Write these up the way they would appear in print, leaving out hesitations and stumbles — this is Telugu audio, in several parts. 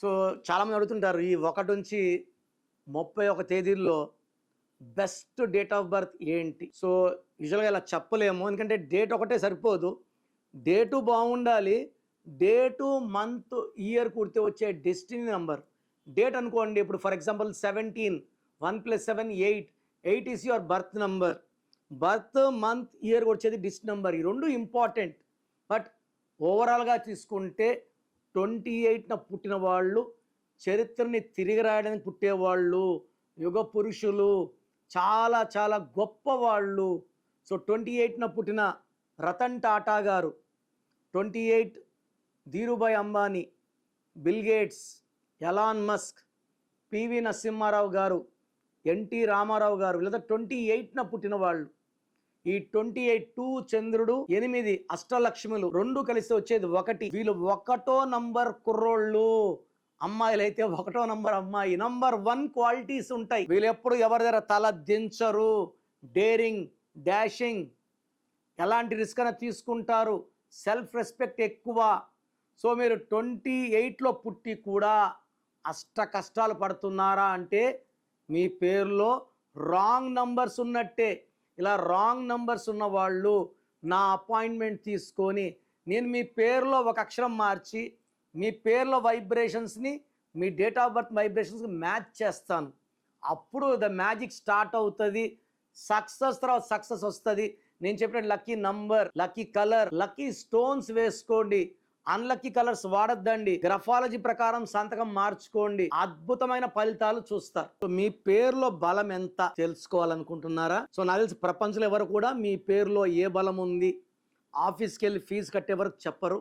సో, చాలామంది అడుగుతుంటారు ఈ 1 నుంచి 31 తేదీల్లో బెస్ట్ డేట్ ఆఫ్ బర్త్ ఏంటి? సో, యూజువల్‌గా ఇలా చెప్పలేము. ఎందుకంటే డేట్ ఒకటే సరిపోదు. డేటు బావుండాలి. డేటు, మంత్, ఇయర్ కూడితే వచ్చే డెస్టినీ నంబర్. డేట్ అనుకోండి ఇప్పుడు for example 17 1 + 7 8. 8 is your birth number. Birth, month, year వచ్చేది డిస్ట్ నంబర్. ఈ 2 ఇంపార్టెంట్. బట్ ఓవరాల్‌గా తీసుకుంటే 28న పుట్టిన వాళ్ళు చరిత్రని తిరిగి రాయడానికి పుట్టేవాళ్ళు, యుగ పురుషులు, చాలా చాలా గొప్పవాళ్ళు. సో 28న పుట్టిన రతన్ టాటా గారు, 28 Dhirubhai Ambani, Bill Gates, Elon Musk, P V Narasimharao గారు, ఎన్టీ రామారావు గారు లేదా 28న పుట్టిన వాళ్ళు. ఈ 28 2 చంద్రుడు, 8 అష్టలక్ష్ములు 2 కలిసి వచ్చేది 1. వీళ్ళు 1వ నంబర్ కుర్రోళ్ళు. అమ్మాయిలైతే 1వ నంబర్ అమ్మాయి. నంబర్ 1 క్వాలిటీస్ ఉంటాయి. వీళ్ళు ఎప్పుడు ఎవరి దగ్గర తల దించరు. డేరింగ్, డాషింగ్, ఎలాంటి రిస్క్ అయినా తీసుకుంటారు. సెల్ఫ్ రెస్పెక్ట్ ఎక్కువ. సో మీరు 28లో పుట్టి కూడా అష్ట కష్టాలు పడుతున్నారా అంటే మీ పేరులో రాంగ్ నంబర్స్ ఉన్నట్టే. ఇలా రాంగ్ నంబర్స్ ఉన్న వాళ్ళు నా అపాయింట్మెంట్ తీసుకొని నేను మీ పేరులో ఒక అక్షరం మార్చి మీ పేరులో వైబ్రేషన్స్ని మీ డేట్ ఆఫ్ బర్త్ వైబ్రేషన్స్కి మ్యాచ్ చేస్తాను. అప్పుడు ద మ్యాజిక్ స్టార్ట్ అవుతుంది. సక్సెస్ తర్వాత సక్సెస్ వస్తుంది. నేను చెప్పిన lucky number, lucky colour, lucky stones వేసుకోండి. అన్లక్కీ కలర్స్ వాడద్దండి. గ్రఫాలజీ ప్రకారం సంతకం మార్చుకోండి. అద్భుతమైన ఫలితాలు చూస్తారు. సో మీ పేరులో బలం ఎంత తెలుసుకోవాలనుకుంటున్నారా? సో నాకు తెలిసి ప్రపంచంలో ఎవరు కూడా మీ పేరులో ఏ బలం ఉంది ఆఫీస్కి వెళ్ళి ఫీజు కట్టే వరకు చెప్పరు.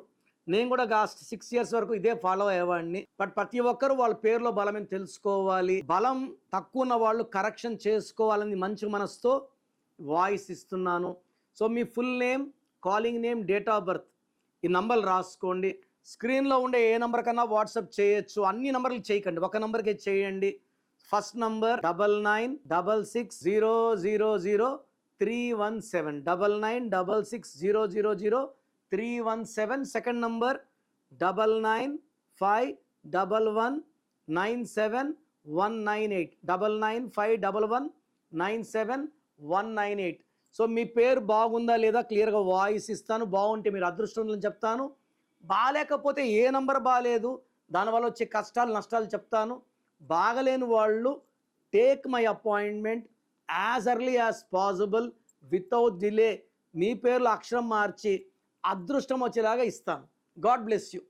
నేను కూడా 6 ఇయర్స్ వరకు ఇదే ఫాలో అయ్యేవాడిని. బట్ ప్రతి ఒక్కరు వాళ్ళ పేరులో బలం ఏం తెలుసుకోవాలి. బలం తక్కువ ఉన్న వాళ్ళు కరెక్షన్ చేసుకోవాలని మంచి మనసుతో వాయిస్ ఇస్తున్నాను. So me full name, calling name, date of birth ఈ నంబర్లు రాసుకోండి. స్క్రీన్లో ఉండే ఏ నంబర్ కన్నా వాట్సాప్ చేయొచ్చు. అన్ని నంబర్లు చేయకండి, ఒక నంబర్కే చేయండి. First number 9966000317 9966000317. Second number 9951197198 9951197198. So మీ పేరు బాగుందా లేదా క్లియర్గా వాయిస్ ఇస్తాను. బాగుంటే మీరు అదృష్టం చెప్తాను. బాగాలేకపోతే ఏ నంబర్ బాగాలేదు, దానివల్ల వచ్చే కష్టాలు నష్టాలు చెప్తాను. బాగలేని వాళ్ళు take my appointment as early as possible without delay. మీ పేర్లో అక్షరం మార్చి అదృష్టం వచ్చేలాగా ఇస్తాను. God bless you.